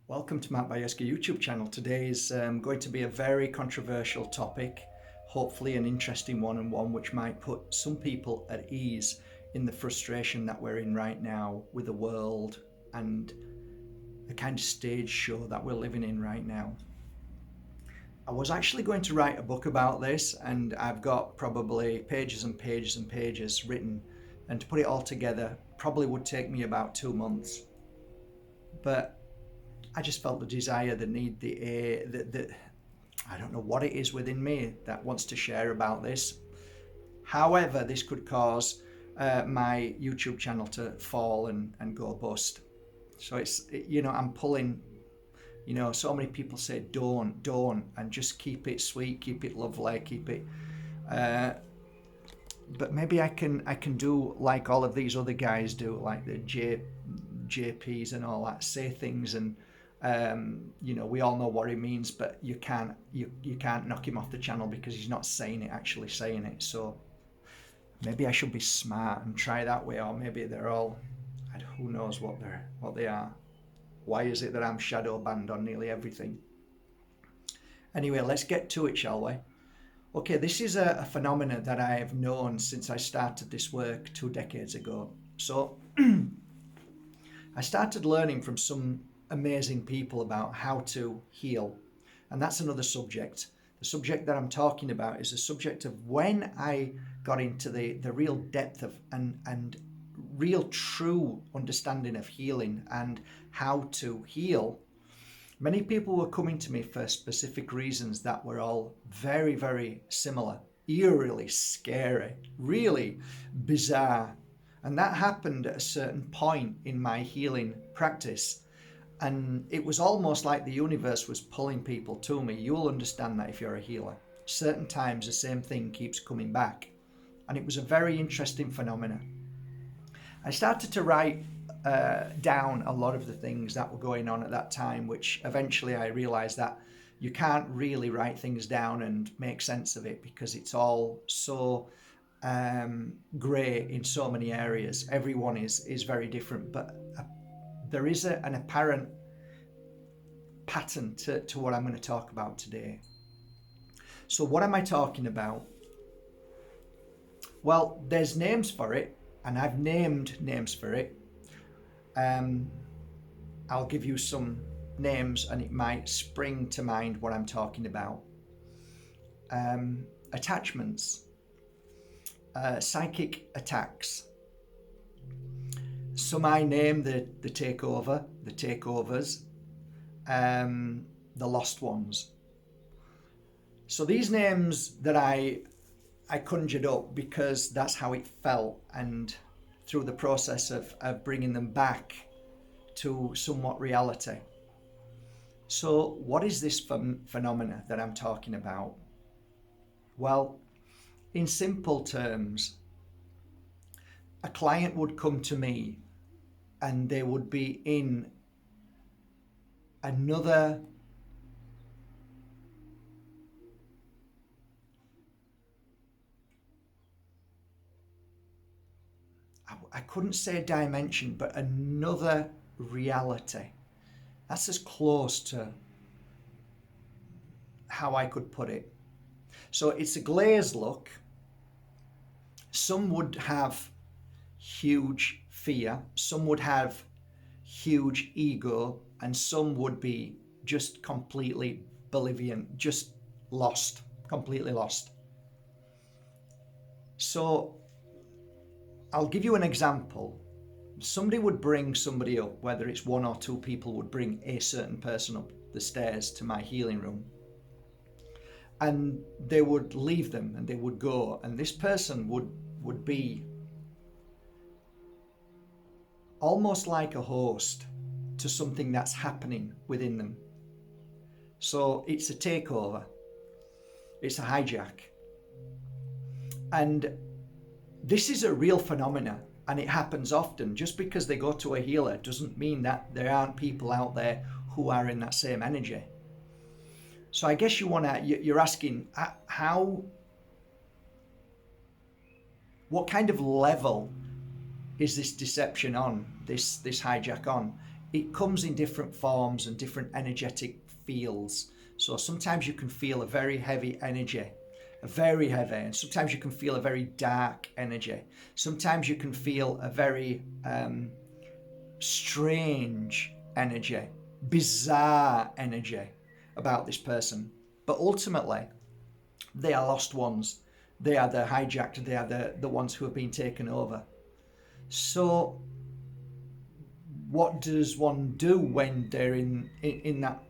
Welcome to Matt Bajerski YouTube channel. Today is going to be a very controversial topic, hopefully an interesting one, and one which might put some people at ease in the frustration that we're in right now with the world and the kind of stage show that we're living in right now. I was actually going to write a book about this, and I've got probably pages and pages and pages written, and to put it all together probably would take me about 2 months. But I just felt the desire, the need, I don't know what it is within me that wants to share about this. However, this could cause my YouTube channel to fall and go bust. So I'm pulling, so many people say don't, and just keep it sweet, keep it lovely, keep it. But maybe I can do like all of these other guys do, like the JPs and all that, say things and. We all know what he means, but you can't knock him off the channel because he's not actually saying it. So maybe I should be smart and try that way, or maybe they're all, who knows what they are. Why is it that I'm shadow banned on nearly everything? Anyway, let's get to it, shall we? Okay, this is a phenomenon that I have known since I started this work 2 decades ago. So I started learning from some amazing people about how to heal, and that's another subject. The subject that I'm talking about is the subject of when I got into the real depth of and real true understanding of healing and how to heal. Many people were coming to me for specific reasons that were all very, very similar, eerily scary, really bizarre, and that happened at a certain point in my healing practice. And it was almost like the universe was pulling people to me. You'll understand that if you're a healer. Certain times the same thing keeps coming back. And it was a very interesting phenomenon. I started to write down a lot of the things that were going on at that time, which eventually I realized that you can't really write things down and make sense of it because it's all so grey in so many areas. Everyone is very different, but there is an apparent pattern to what I'm going to talk about today. So what am I talking about? Well, there's names for it, and I've named names for it. I'll give you some names and it might spring to mind what I'm talking about. Attachments, psychic attacks. Some I name the takeover, the takeovers, the lost ones. So these names that I conjured up because that's how it felt, and through the process of bringing them back to somewhat reality. So what is this phenomena that I'm talking about? Well, in simple terms, a client would come to me and they would be in another I couldn't say dimension, but another reality. That's as close to how I could put it. So it's a glazed look. Some would have huge fear, some would have huge ego, and some would be just completely Bolivian, just lost, completely lost. So I'll give you an example. Somebody would bring somebody up, whether it's 1 or 2 people would bring a certain person up the stairs to my healing room, and they would leave them and they would go, and this person would be almost like a host to something that's happening within them. So it's a takeover, it's a hijack. And this is a real phenomena, and it happens often. Just because they go to a healer doesn't mean that there aren't people out there who are in that same energy. So I guess you're asking what kind of level is this deception on, this hijack on? it comes in different forms and different energetic fields. So sometimes you can feel a very heavy energy, very heavy, and sometimes you can feel a very dark energy. Sometimes you can feel a very strange energy, bizarre energy about this person. But ultimately, they are lost ones. They are the hijacked, they are the ones who have been taken over. So what does one do when they're in that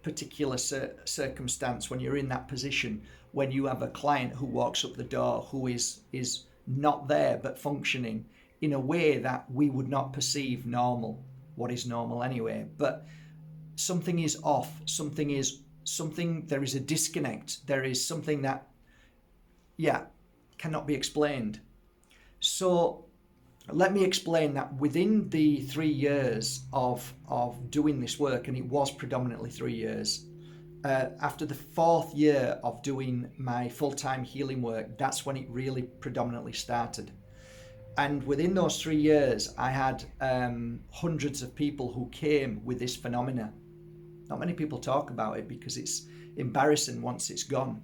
particular circumstance, when you're in that position, when you have a client who walks up the door who is not there but functioning in a way that we would not perceive normal? What is normal anyway? But something is off, there is a disconnect, there is something that cannot be explained. So let me explain that within the 3 years of doing this work, and it was predominantly 3 years, after the 4th year of doing my full-time healing work, that's when it really predominantly started. And within those 3 years, I had hundreds of people who came with this phenomena. Not many people talk about it because it's embarrassing once it's gone.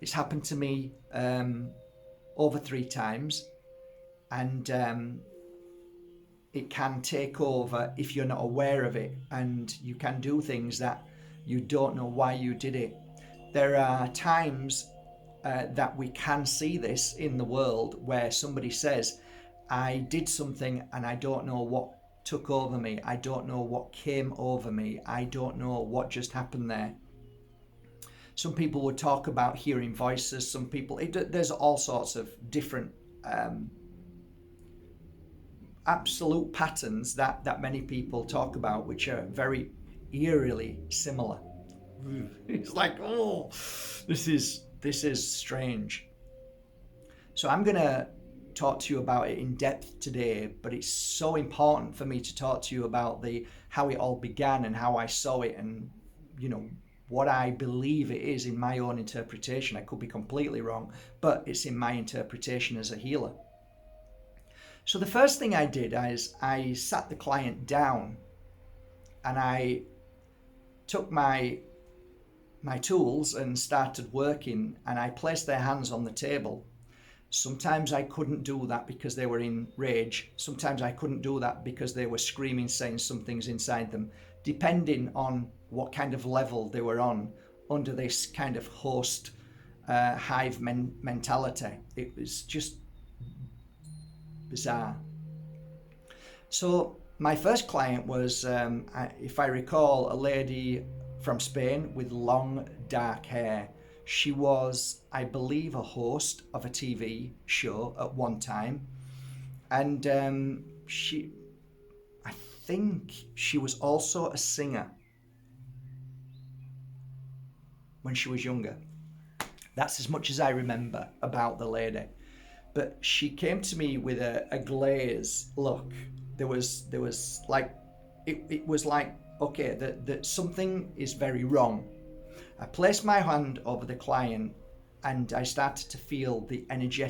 It's happened to me over 3 times. And it can take over if you're not aware of it, and you can do things that you don't know why you did it. There are times that we can see this in the world where somebody says, I did something and I don't know what took over me. I don't know what came over me. I don't know what just happened there. Some people would talk about hearing voices. Some people, there's all sorts of different absolute patterns that many people talk about, which are very eerily similar. It's like, oh, this is strange. So I'm going to talk to you about it in depth today, but it's so important for me to talk to you about how it all began and how I saw it, and what I believe it is in my own interpretation. I could be completely wrong, but it's in my interpretation as a healer. So the first thing I did is I sat the client down and I took my tools and started working, and I placed their hands on the table. Sometimes I couldn't do that because they were in rage. Sometimes I couldn't do that because they were screaming, saying something's inside them, depending on what kind of level they were on under this kind of host hive mentality. It was just bizarre. So my first client was, if I recall, a lady from Spain with long dark hair. She was, I believe, a host of a TV show at one time, and I think she was also a singer when she was younger. That's as much as I remember about the lady. But she came to me with a glaze look. There was like, it was like, okay, that something is very wrong. I placed my hand over the client and I started to feel the energy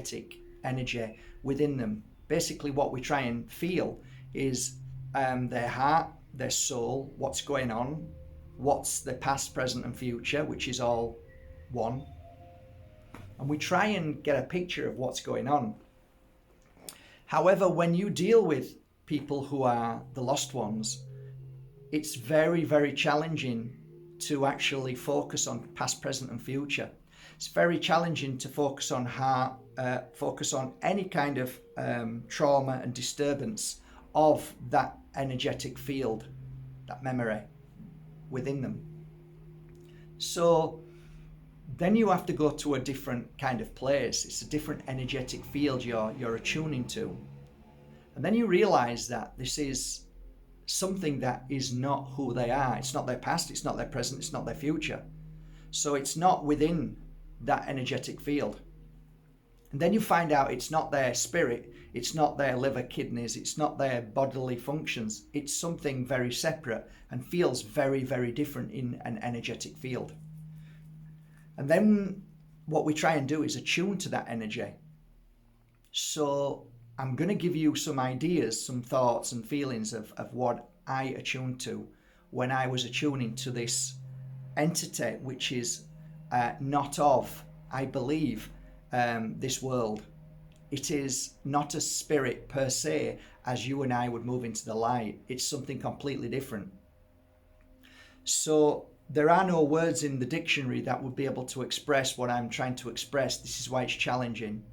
within them. Basically what we try and feel is their heart, their soul, what's going on, what's the past, present and future, which is all one. And we try and get a picture of what's going on. However, when you deal with people who are the lost ones, it's very, very challenging to actually focus on past, present and future. It's very challenging to focus on heart, focus on any kind of trauma and disturbance of that energetic field, that memory within them. So then you have to go to a different kind of place. It's a different energetic field you're attuning to. And then you realize that this is something that is not who they are. It's not their past, it's not their present, it's not their future. So it's not within that energetic field. And then you find out it's not their spirit, it's not their liver, kidneys, it's not their bodily functions. It's something very separate and feels very, very different in an energetic field. And then what we try and do is attune to that energy. So I'm going to give you some ideas, some thoughts and feelings of what I attuned to when I was attuning to this entity, which is not of, I believe, this world. It is not a spirit per se, as you and I would move into the light. It's something completely different. So there are no words in the dictionary that would be able to express what I'm trying to express. This is why it's challenging,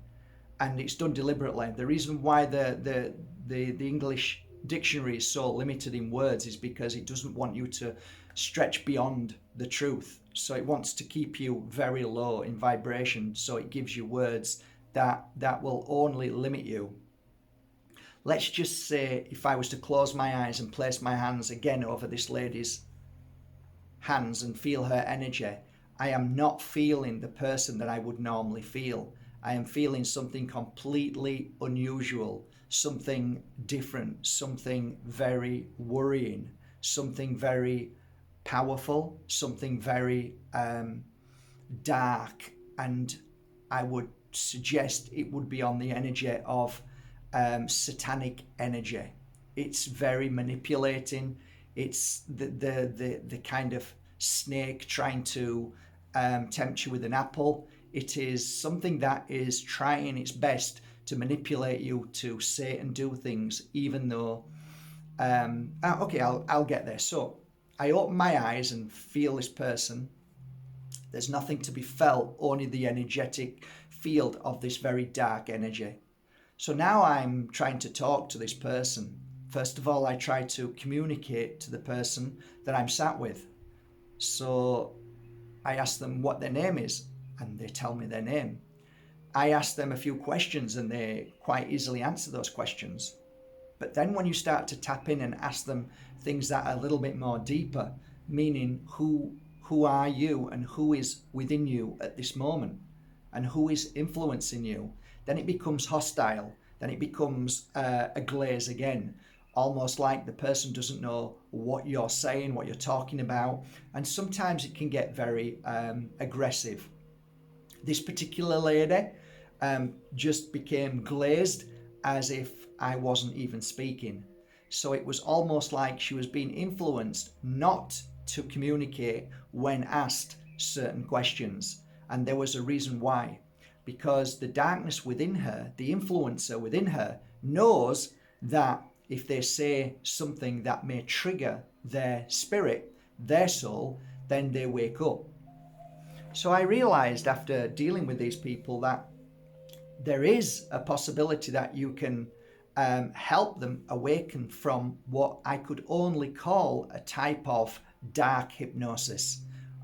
and it's done deliberately. The reason why the English dictionary is so limited in words is because it doesn't want you to stretch beyond the truth. So it wants to keep you very low in vibration. So it gives you words that will only limit you. Let's just say if I was to close my eyes and place my hands again over this lady's hands and feel her energy, I am not feeling the person that I would normally feel. I am feeling something completely unusual, something different, something very worrying, something very powerful, something very dark, and I would suggest it would be on the energy of satanic energy. It's very manipulating. It's the kind of snake trying to tempt you with an apple. It is something that is trying its best to manipulate you to say and do things, even though okay, I'll get there. So I open my eyes and feel this person. There's nothing to be felt, only the energetic field of this very dark energy. So now I'm trying to talk to this person. First of all, I try to communicate to the person that I'm sat with. So I ask them what their name is, and they tell me their name. I ask them a few questions, and they quite easily answer those questions. But then when you start to tap in and ask them things that are a little bit more deeper, meaning who are you and who is within you at this moment and who is influencing you, then it becomes hostile. Then it becomes a glaze again, almost like the person doesn't know what you're saying, what you're talking about. And sometimes it can get very aggressive. This particular lady just became glazed as if I wasn't even speaking. So it was almost like she was being influenced not to communicate when asked certain questions. And there was a reason why. Because the darkness within her, the influencer within her, knows that if they say something that may trigger their spirit, their soul, then they wake up. So I realized after dealing with these people that there is a possibility that you can help them awaken from what I could only call a type of dark hypnosis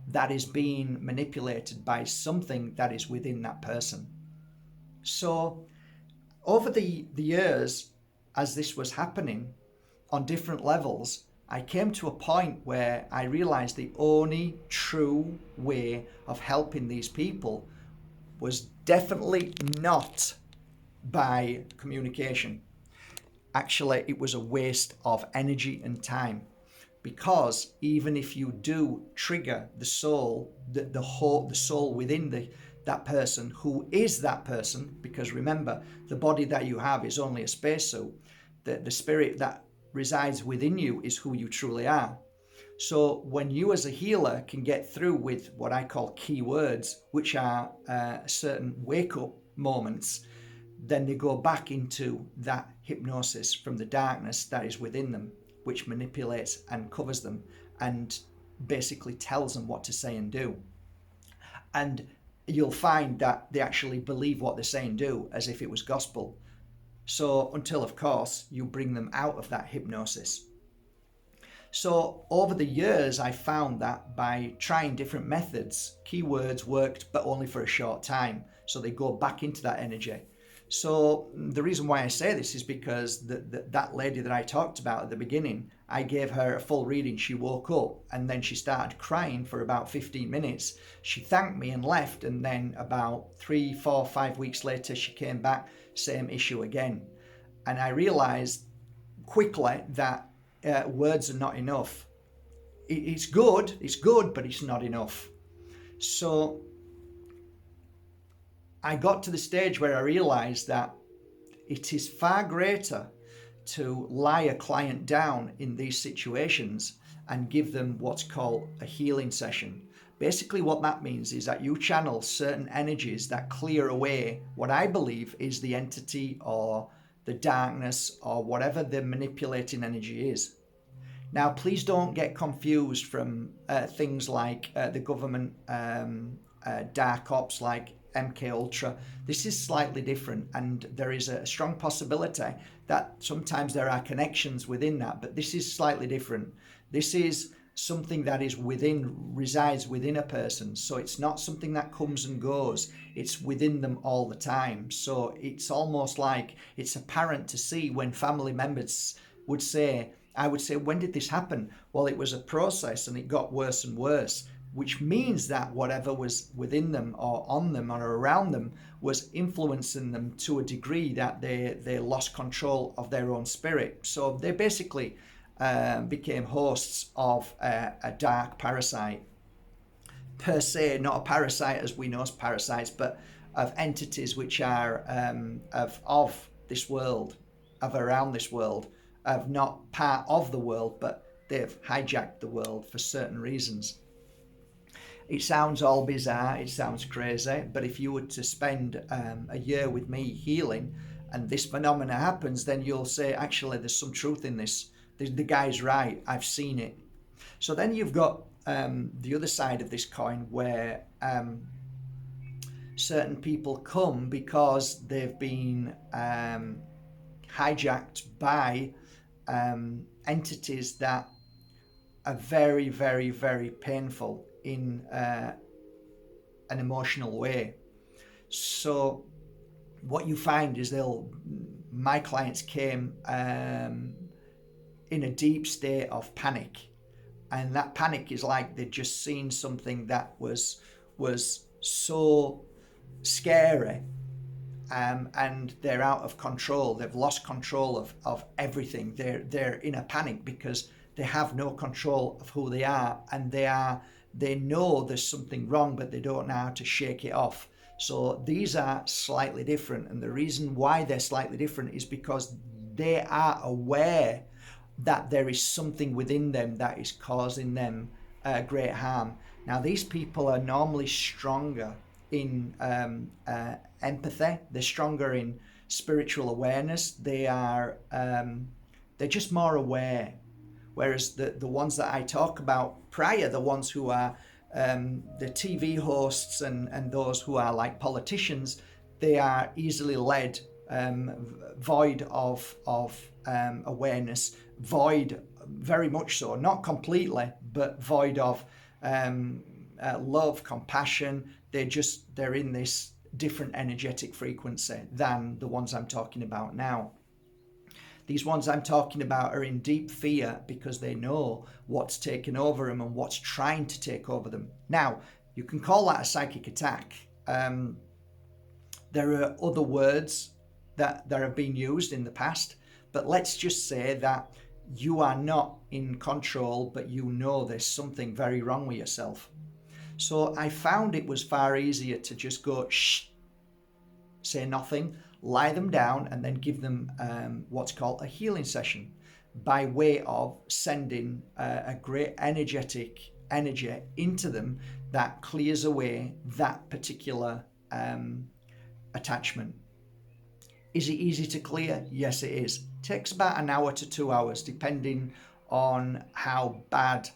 that is being manipulated by something that is within that person. So over the years, as this was happening on different levels, I came to a point where I realized the only true way of helping these people was definitely not by communication. Actually, it was a waste of energy and time, because even if you do trigger the soul, the soul within that person, who is that person, because remember, the body that you have is only a spacesuit. The spirit that resides within you is who you truly are. So when you as a healer can get through with what I call key words, which are certain wake-up moments, then they go back into that hypnosis from the darkness that is within them, which manipulates and covers them and basically tells them what to say and do. And you'll find that they actually believe what they say and do as if it was gospel. So until, of course, you bring them out of that hypnosis. So over the years, I found that by trying different methods, keywords worked, but only for a short time. So they go back into that energy. So the reason why I say this is because that lady that I talked about at the beginning, I gave her a full reading. She woke up and then she started crying for about 15 minutes. She thanked me and left. And then about 3, 4, 5 weeks later, she came back, same issue again. And I realized quickly that words are not enough. It's good, but it's not enough. So I got to the stage where I realized that It is far greater to lie a client down in these situations and give them what's called a healing session. Basically, what that means is that you channel certain energies that clear away what I believe is the entity or the darkness or whatever the manipulating energy is. Now, please don't get confused from things like the government dark ops like MK Ultra. This is slightly different, and there is a strong possibility that sometimes there are connections within that, but this is slightly different. This is something that is resides within a person. So it's not something that comes and goes. It's within them all the time. So it's almost like it's apparent to see when family members would say, I would say, when did this happen? Well, it was a process and it got worse and worse, which means that whatever was within them or on them or around them was influencing them to a degree that they lost control of their own spirit. So they basically became hosts of a dark parasite. Per se, not a parasite as we know as parasites, but of entities which are of this world, of around this world, of not part of the world, but they've hijacked the world for certain reasons. It sounds all bizarre, it sounds crazy, but if you were to spend a year with me healing and this phenomena happens, then you'll say, actually, there's some truth in this. The guy's right, I've seen it. So then you've got the other side of this coin where certain people come because they've been hijacked by entities that are very, very, very painful in an emotional way. So what you find is my clients came in a deep state of panic, and that panic is like they'd just seen something that was so scary, and they're out of control. They've lost control of everything. They're in a panic because they have no control of who they are, and they know there's something wrong, but they don't know how to shake it off. So these are slightly different, and the reason why they're slightly different is because they are aware that there is something within them that is causing them great harm. Now, these people are normally stronger in empathy. They're stronger in spiritual awareness. They're just more aware. Whereas the ones that I talk about prior, the ones who are the TV hosts and those who are like politicians, they are easily led, void of awareness, void, very much so, not completely, but void of love, compassion. They're in this different energetic frequency than the ones I'm talking about now. These ones I'm talking about are in deep fear because they know what's taken over them and what's trying to take over them. Now, you can call that a psychic attack. There are other words that have been used in the past, but let's just say that you are not in control, but you know there's something very wrong with yourself. So I found it was far easier to just go, shh, say nothing, lie them down, and then give them what's called a healing session by way of sending a great energetic energy into them that clears away that particular attachment. Is it easy to clear? Yes, it is. Takes about an hour to 2 hours, depending on how bad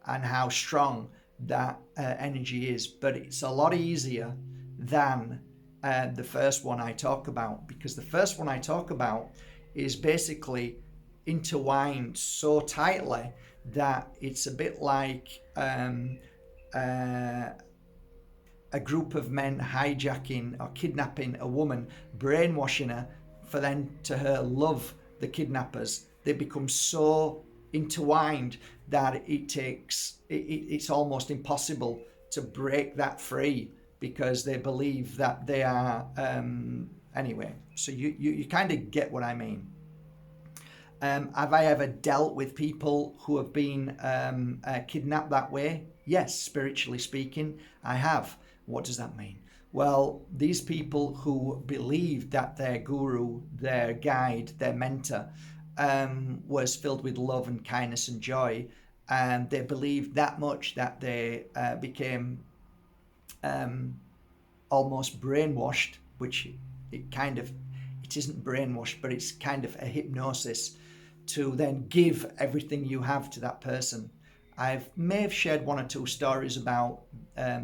and how strong that energy is. But it's a lot easier than the first one I talk about, because the first one I talk about is basically intertwined so tightly that it's a bit like a group of men hijacking or kidnapping a woman, brainwashing her for them to her love the kidnappers. They become so intertwined that it's almost impossible to break that free, because they believe that they are anyway. So you kind of get what I mean. Have I ever dealt with people who have been kidnapped that way? Yes, spiritually speaking, I have. What does that mean? Well, these people who believed that their guru, their guide, their mentor was filled with love and kindness and joy, and they believed that much that they became um, almost brainwashed, which it isn't brainwashed, but it's kind of a hypnosis to then give everything you have to that person. I may have shared one or two stories about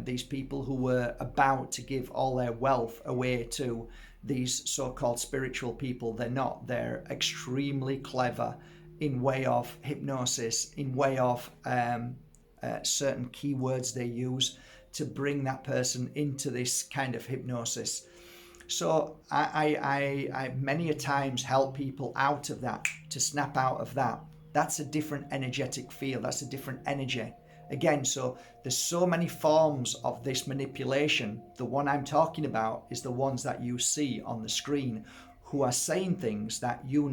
these people who were about to give all their wealth away to these so-called spiritual people. They're not. They're extremely clever in way of hypnosis, in way of certain keywords they use to bring that person into this kind of hypnosis. So I many a times help people out of that, to snap out of that. That's a different energetic field. That's a different energy. Again, so there's so many forms of this manipulation. The one I'm talking about is the ones that you see on the screen, who are saying things that you're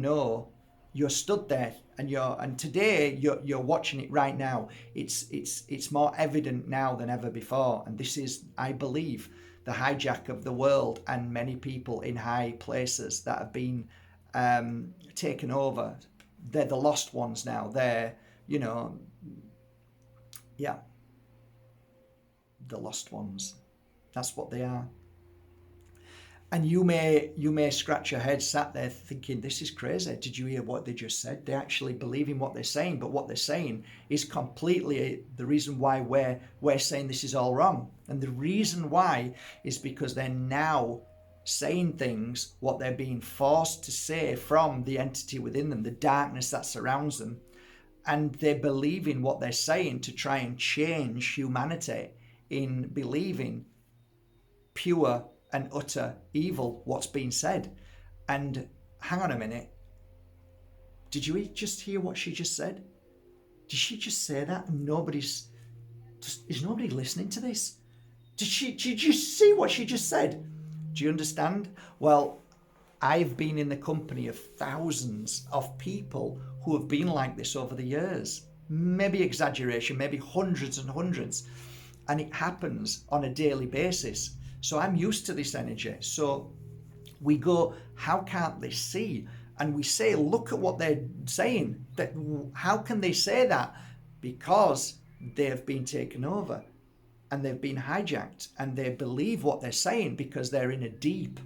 stood there and today you're watching it right now. It's more evident now than ever before, and this is, I believe, the hijack of the world and many people in high places that have been taken over. They're the lost ones now. They're, yeah, the lost ones. That's what they are. And you may scratch your head sat there thinking, this is crazy. Did you hear what they just said? They actually believe in what they're saying, but what they're saying is completely the reason why we're saying this is all wrong. And the reason why is because they're now saying things, what they're being forced to say from the entity within them, the darkness that surrounds them. And they're believing what they're saying to try and change humanity in believing pure and utter evil, what's being said. And hang on a minute, did you just hear what she just said? Did she just say that and is nobody listening to this? Did you see what she just said? Do you understand? Well, I've been in the company of thousands of people who have been like this over the years. Maybe exaggeration, maybe hundreds and hundreds. And it happens on a daily basis. So I'm used to this energy. So we go, how can't they see? And we say, look at what they're saying. How can they say that? Because they've been taken over and they've been hijacked, and they believe what they're saying because they're in a deep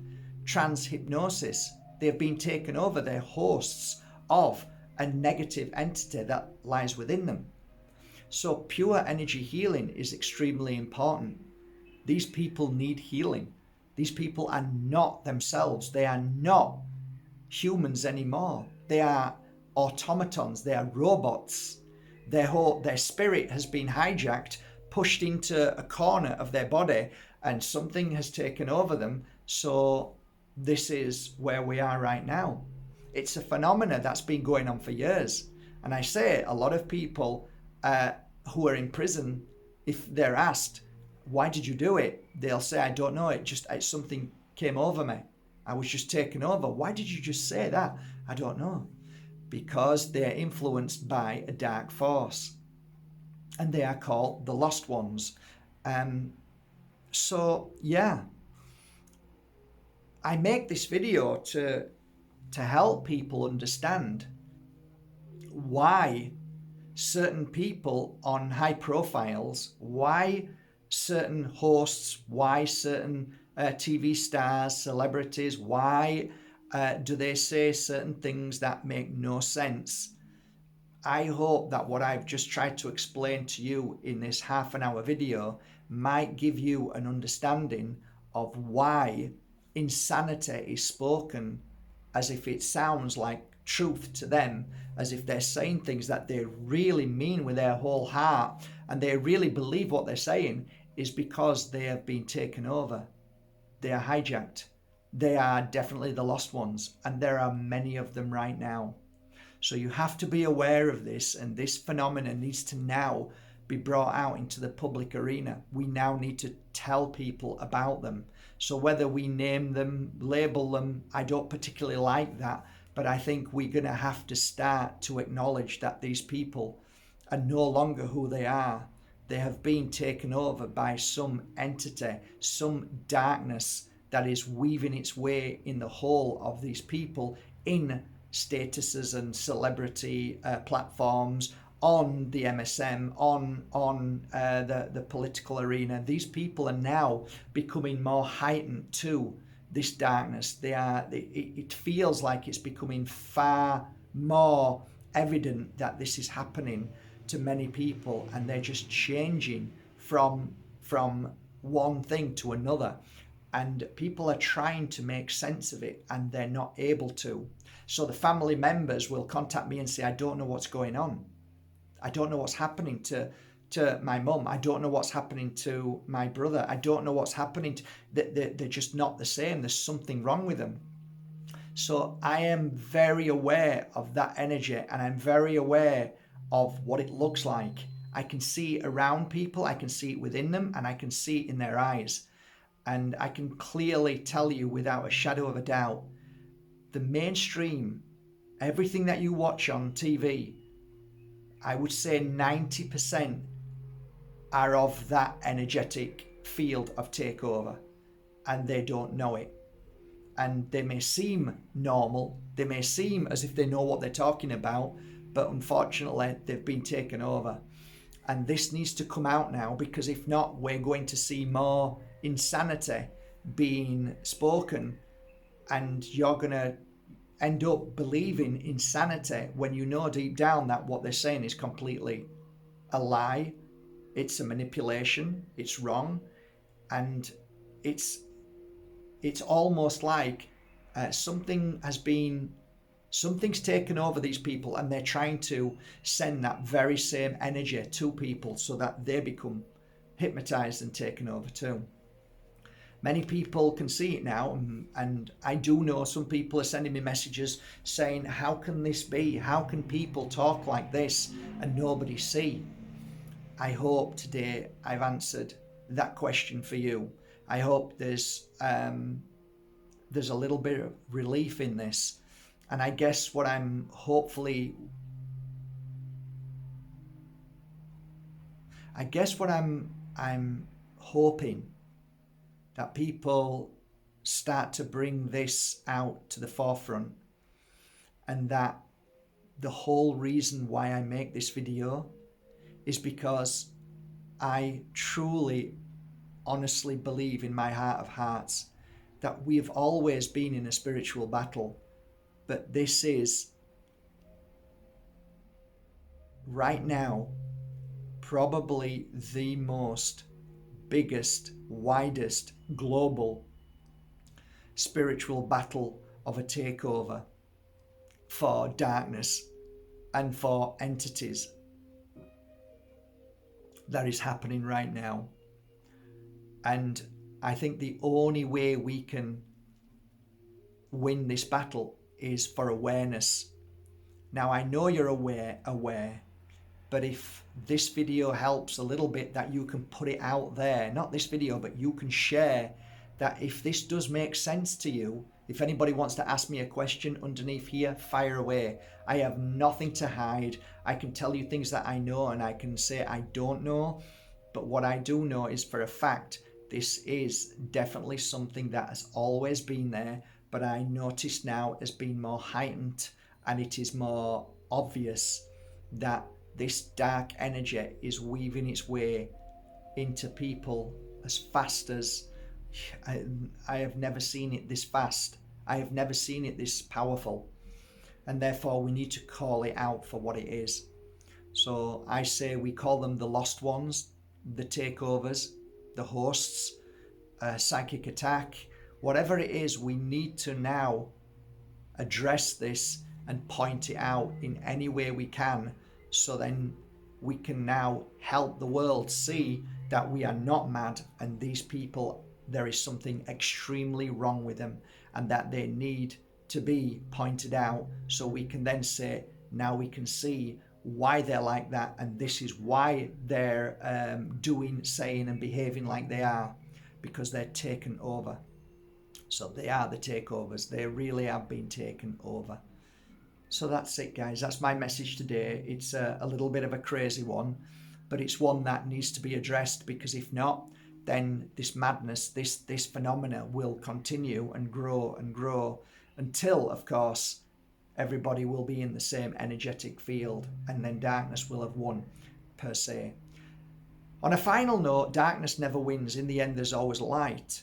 trance hypnosis. They've been taken over. They're hosts of a negative entity that lies within them. So pure energy healing is extremely important. These people need healing. These people are not themselves. They are not humans anymore. They are automatons. They are robots. Their spirit has been hijacked, pushed into a corner of their body, and something has taken over them. So this is where we are right now. It's a phenomena that's been going on for years. And I say a lot of people who are in prison, if they're asked, why did you do it? They'll say, I don't know. It's something came over me. I was just taken over. Why did you just say that? I don't know. Because they're influenced by a dark force. And they are called the lost ones. So, yeah. I make this video to help people understand why certain people on high profiles, why certain hosts, why certain TV stars, celebrities, why do they say certain things that make no sense? I hope that what I've just tried to explain to you in this half-an-hour video might give you an understanding of why insanity is spoken as if it sounds like truth to them, as if they're saying things that they really mean with their whole heart and they really believe what they're saying, is because they have been taken over. They are hijacked. They are definitely the lost ones, and there are many of them right now. So you have to be aware of this, and this phenomenon needs to now be brought out into the public arena. We now need to tell people about them. So whether we name them, label them, I don't particularly like that, but I think we're going to have to start to acknowledge that these people are no longer who they are. They have been taken over by some entity, some darkness that is weaving its way in the whole of these people in statuses and celebrity platforms, on the MSM, on the political arena. These people are now becoming more heightened to this darkness. It feels like it's becoming far more evident that this is happening to many people, and they're just changing from one thing to another, and people are trying to make sense of it and they're not able to. So the family members will contact me and say, I don't know what's going on. I don't know what's happening to my mum. I don't know what's happening to my brother. I don't know what's happening to, they're just not the same. There's something wrong with them. So I am very aware of that energy, and I'm very aware of what it looks like. I can see it around people, I can see it within them, and I can see it in their eyes. And I can clearly tell you without a shadow of a doubt, the mainstream, everything that you watch on TV, I would say 90% are of that energetic field of takeover, and they don't know it. And they may seem normal, they may seem as if they know what they're talking about, but unfortunately they've been taken over. And this needs to come out now, because if not, we're going to see more insanity being spoken, and you're going to end up believing insanity when you know deep down that what they're saying is completely a lie, it's a manipulation, it's wrong, and it's almost like something's taken over these people, and they're trying to send that very same energy to people so that they become hypnotized and taken over too. Many people can see it now, and I do know some people are sending me messages saying, how can this be? How can people talk like this and nobody see? I hope today I've answered that question for you. I hope there's a little bit of relief in this. And I guess what I'm hoping that people start to bring this out to the forefront, and that the whole reason why I make this video is because I truly, honestly believe in my heart of hearts that we've always been in a spiritual battle, but this is right now probably the most biggest, widest, global spiritual battle of a takeover for darkness and for entities that is happening right now. And I think the only way we can win this battle is for awareness. Now, I know you're aware, but if this video helps a little bit, that you can put it out there, not this video, but you can share that if this does make sense to you. If anybody wants to ask me a question underneath here, fire away. I have nothing to hide. I can tell you things that I know, and I can say I don't know, but what I do know is for a fact, this is definitely something that has always been there, but I notice now has been more heightened, and it is more obvious that this dark energy is weaving its way into people as fast as I have never seen it this fast. I have never seen it this powerful, and therefore we need to call it out for what it is. So I say we call them the lost ones, the takeovers, the hosts, psychic attack, whatever it is. We need to now address this and point it out in any way we can, so then we can now help the world see that we are not mad, and these people, there is something extremely wrong with them, and that they need to be pointed out, so we can then say, now we can see why they're like that, and this is why they're doing, saying and behaving like they are, because they're taken over. So they are the takeovers. They really have been taken over. So that's it, guys. That's my message today. It's a little bit of a crazy one, but it's one that needs to be addressed, because if not, then this madness, this phenomena will continue and grow until, of course, everybody will be in the same energetic field, and then darkness will have won, per se. On a final note, darkness never wins. In the end, there's always light.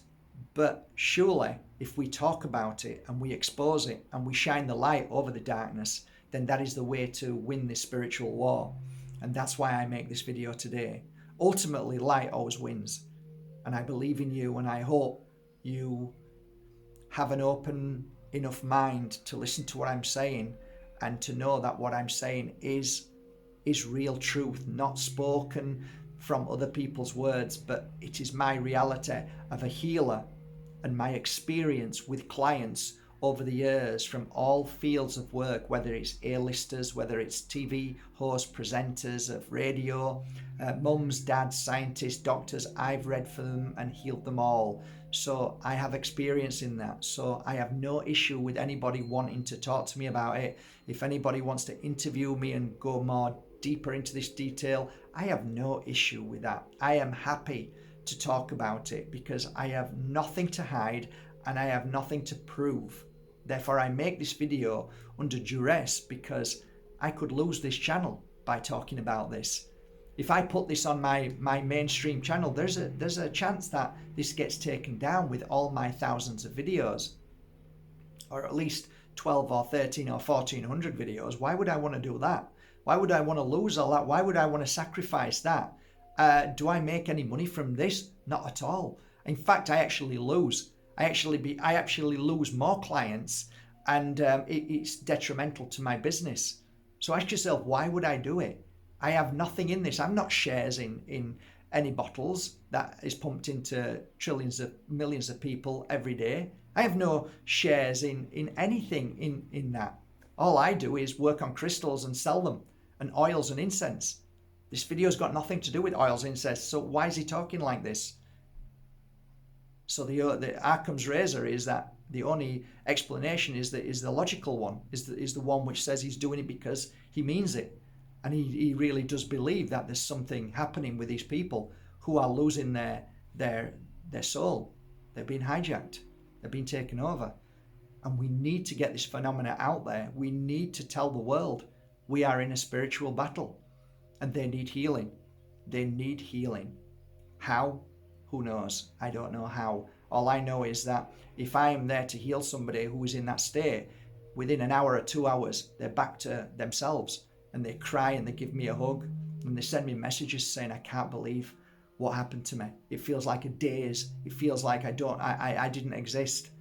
But surely, if we talk about it and we expose it and we shine the light over the darkness, then that is the way to win this spiritual war. And that's why I make this video today. Ultimately, light always wins. And I believe in you, and I hope you have an open enough mind to listen to what I'm saying, and to know that what I'm saying is real truth, not spoken from other people's words, but it is my reality of a healer and my experience with clients over the years from all fields of work, whether it's A-listers, whether it's TV hosts, presenters of radio, mums, dads, scientists, doctors. I've read for them and healed them all. So I have experience in that. So I have no issue with anybody wanting to talk to me about it. If anybody wants to interview me and go more deeper into this detail, I have no issue with that. I am happy to talk about it because I have nothing to hide and I have nothing to prove. Therefore, I make this video under duress because I could lose this channel by talking about this. If I put this on my mainstream channel, there's a chance that this gets taken down with all my thousands of videos, or at least 12 or 13 or 1400 videos. Why would I want to do that? Why would I want to lose all that? Why would I want to sacrifice that? Do I make any money from this? Not at all. In fact, I actually lose. I actually lose more clients, and it's detrimental to my business. So ask yourself, why would I do it? I have nothing in this. I'm not shares in any bottles that is pumped into trillions of millions of people every day. I have no shares in anything in that. All I do is work on crystals and sell them, and oils and incense. This video's got nothing to do with oils and incense, so why is he talking like this? So the Occam's razor is that the only explanation is the logical one, is the one which says he's doing it because he means it. And he really does believe that there's something happening with these people who are losing their soul. They're being hijacked. They're being taken over. And we need to get this phenomena out there. We need to tell the world we are in a spiritual battle and they need healing. They need healing. How? Who knows? I don't know how. All I know is that if I am there to heal somebody who is in that state, within an hour or 2 hours, they're back to themselves and they cry and they give me a hug and they send me messages saying, I can't believe what happened to me. It feels like a daze. It feels like I didn't exist.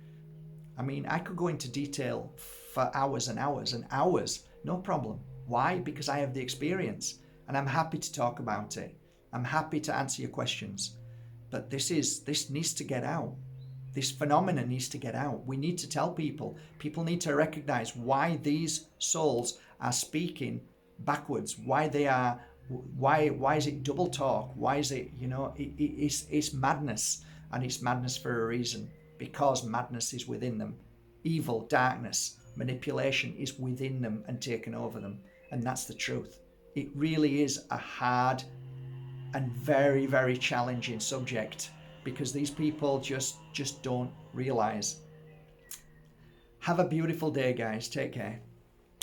I mean, I could go into detail for hours and hours and hours, no problem. Why? Because I have the experience and I'm happy to talk about it. I'm happy to answer your questions. But this needs to get out. This phenomenon needs to get out. We need to tell people. People need to recognize why these souls are speaking backwards. Why is it double talk? Why is it, it's madness, and it's madness for a reason, because madness is within them. Evil, darkness, manipulation is within them and taken over them. And that's the truth. It really is a hard and very, very challenging subject because these people just don't realize. Have a beautiful day, guys. Take care.